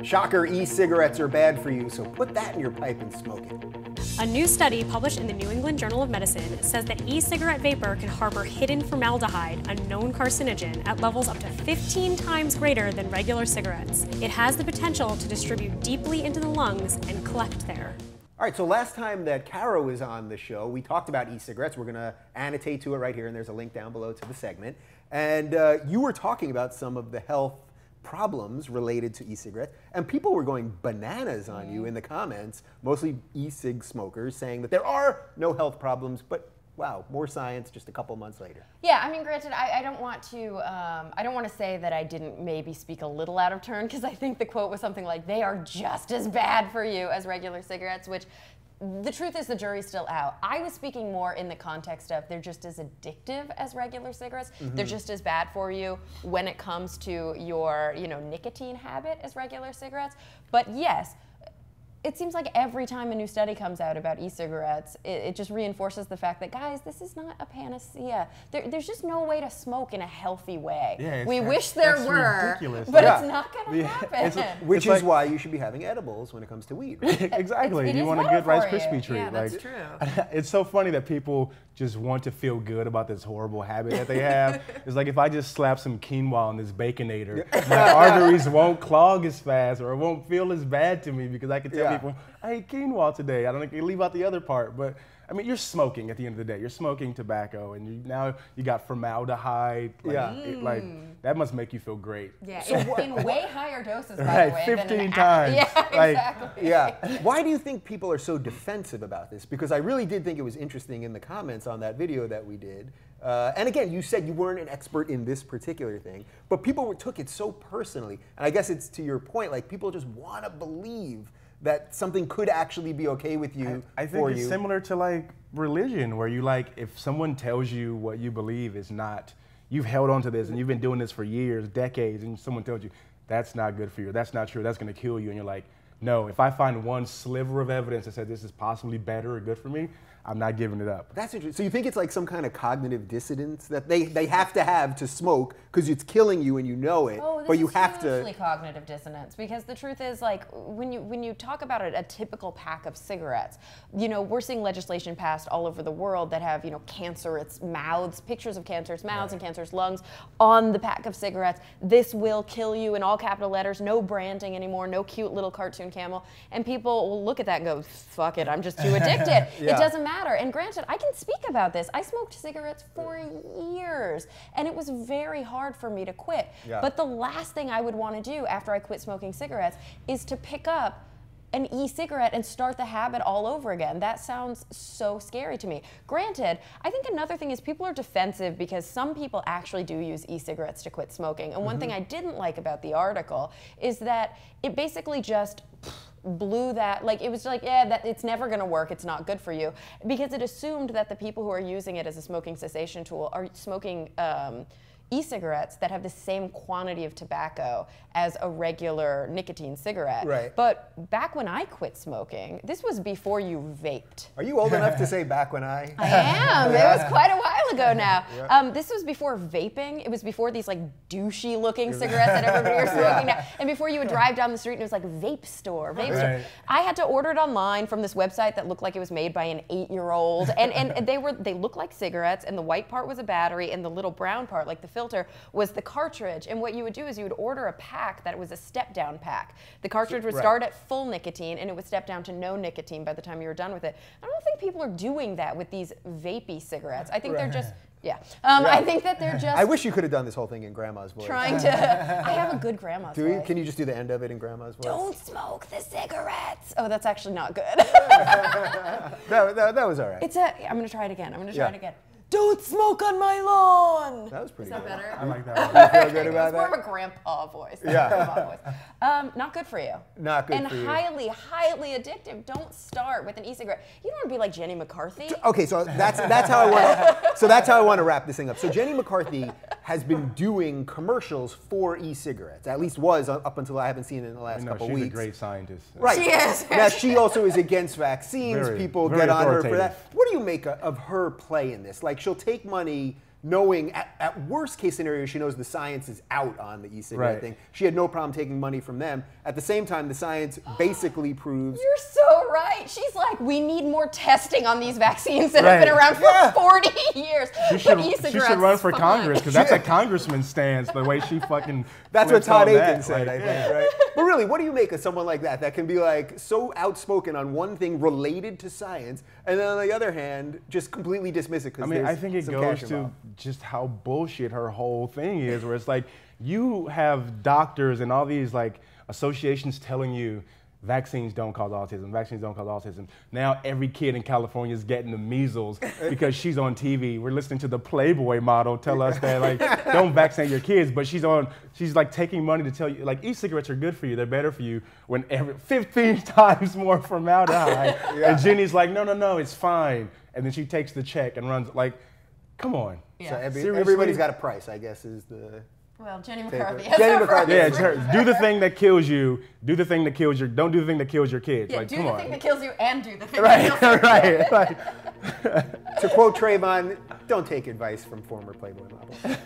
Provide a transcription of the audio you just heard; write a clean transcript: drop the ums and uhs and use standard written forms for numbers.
Shocker, e-cigarettes are bad for you, so put that in your pipe and smoke it. A new study published in the New England Journal of Medicine says that e-cigarette vapor can harbor hidden formaldehyde, a known carcinogen, at levels up to 15 times greater than regular cigarettes. It has the potential to distribute deeply into the lungs and collect there. All right, so last time that Cara was on the show, we talked about e-cigarettes. We're going to annotate to it right here, and there's a link down below to the segment. And you were talking about some of the health problems related to e-cigarettes, and people were going bananas on you in the comments, mostly e-cig smokers, saying that there are no health problems, but wow, more science just a couple months later. Yeah, I mean, granted, I don't want to say that I didn't maybe speak a little out of turn, because I think the quote was something like, they are just as bad for you as regular cigarettes, which the truth is the jury's still out. I was speaking more in the context of they're just as addictive as regular cigarettes. They're just as bad for you when it comes to your, nicotine habit as regular cigarettes. But yes, it seems like every time a new study comes out about e-cigarettes, it just reinforces the fact that, guys, this is not a panacea. There's just no way to smoke in a healthy way. Yeah, we wish there were, ridiculous. but it's not going to happen. Which is why you should be having edibles when it comes to weed. Right? Exactly. It you is want a better good Rice for you. Krispie treat. Yeah, that's true. It's so funny that people just want to feel good about this horrible habit that they have. It's like if I just slap some quinoa on this Baconator, my arteries won't clog as fast, or it won't feel as bad to me, because I can tell people, I ate quinoa today. I don't leave out the other part. But I mean, you're smoking at the end of the day. You're smoking tobacco, and now you got formaldehyde. That must make you feel great. Yeah, in way higher doses, by Right, the way. 15 times. Yeah, exactly. Yeah. Why do you think people are so defensive about this? Because I really did think it was interesting in the comments on that video that we did. And again, you said you weren't an expert in this particular thing, but people took it so personally. And I guess it's to your point, like people just want to believe that something could actually be okay with you. I think it's similar to like religion, where you if someone tells you what you believe is not, you've held on to this and you've been doing this for years, decades, and someone tells you that's not good for you, that's not true, that's going to kill you, and you're like, no, if I find one sliver of evidence that says this is possibly better or good for me, I'm not giving it up. That's interesting. So you think it's like some kind of cognitive dissonance that they have to smoke because it's killing you and you know it, but you have to. This is hugely cognitive dissonance, because the truth is, like, when you talk about a typical pack of cigarettes, we're seeing legislation passed all over the world that have cancerous mouths, pictures of cancerous mouths and cancerous lungs on the pack of cigarettes. This will kill you in all capital letters. No branding anymore. No cute little cartoon camel. And people will look at that and go, "Fuck it, I'm just too addicted." It doesn't matter. And granted, I can speak about this. I smoked cigarettes for years, and it was very hard for me to quit. But the last thing I would want to do after I quit smoking cigarettes is to pick up an e-cigarette and start the habit all over again. That sounds so scary to me. Granted, I think another thing is people are defensive because some people actually do use e-cigarettes to quit smoking. And one thing I didn't like about the article is that it basically just blew that, it was like, that it's never gonna work, it's not good for you, because it assumed that the people who are using it as a smoking cessation tool are smoking e-cigarettes that have the same quantity of tobacco as a regular nicotine cigarette. Right. But back when I quit smoking, this was before you vaped. Are you old enough to say back when I? I am. It was quite a while ago now. This was before vaping. It was before these douchey looking cigarettes that everybody was smoking now. And before you would drive down the street and it was like vape store, vape store. I had to order it online from this website that looked like it was made by an 8-year-old. And they looked like cigarettes, and the white part was a battery, and the little brown part, like the filter, was the cartridge. And what you would do is you would order a pack that was a step-down pack. The cartridge would start at full nicotine, and it would step down to no nicotine by the time you were done with it. I don't think people are doing that with these vapey cigarettes. I think they're just, I think that they're just... I wish you could have done this whole thing in Grandma's voice. Trying to... I have a good Grandma's voice. Can you just do the end of it in Grandma's voice? Don't smoke the cigarettes. Oh, that's actually not good. that was all right. I'm going to try it again. I'm going to try it again. Don't smoke on my lawn. That was pretty good. Is that better? I like that one. You feel good about that? It's more of a grandpa voice. Yeah. Not good for you. Not good for you. And highly, highly addictive. Don't start with an e-cigarette. You don't want to be like Jenny McCarthy. Okay, so that's how I want. So that's how I want to wrap this thing up. So Jenny McCarthy has been doing commercials for e-cigarettes. At least was up until I haven't seen it in the last couple weeks. She's a great scientist. Right. She is. Now she also is against vaccines. People very get on her for authoritative. that. What do you make of her play in this? Like, she'll take money knowing at worst case scenario, she knows the science is out on the e-cigarette thing. She had no problem taking money from them. At the same time, the science basically proves. You're so right. She's like, we need more testing on these vaccines that have been around for 40 years. She should run for Congress, because that's a congressman's stance, the way she fucking. That's what Todd Aiken said, I think, right? But really, what do you make of someone like that can be like so outspoken on one thing related to science, and then on the other hand, just completely dismiss it? I mean, I think it goes to just how bullshit her whole thing is, where it's like you have doctors and all these like associations telling you vaccines don't cause autism, vaccines don't cause autism. Now every kid in California is getting the measles because she's on TV. We're listening to the Playboy model tell us that like don't vaccinate your kids, but she's like taking money to tell you like e-cigarettes are good for you, they're better for you when 15 times more formaldehyde. And Jenny's like, no, it's fine. And then she takes the check and runs like, come on. Yeah. So everybody's got a price, I guess, is the. Well, Jenny McCarthy. Yeah, do the thing that kills you. Do the thing that kills your. Don't do the thing that kills your kids. Yeah, like, do come the on. thing that kills you and do the thing that kills you. Right. To quote Travon, don't take advice from former Playboy models.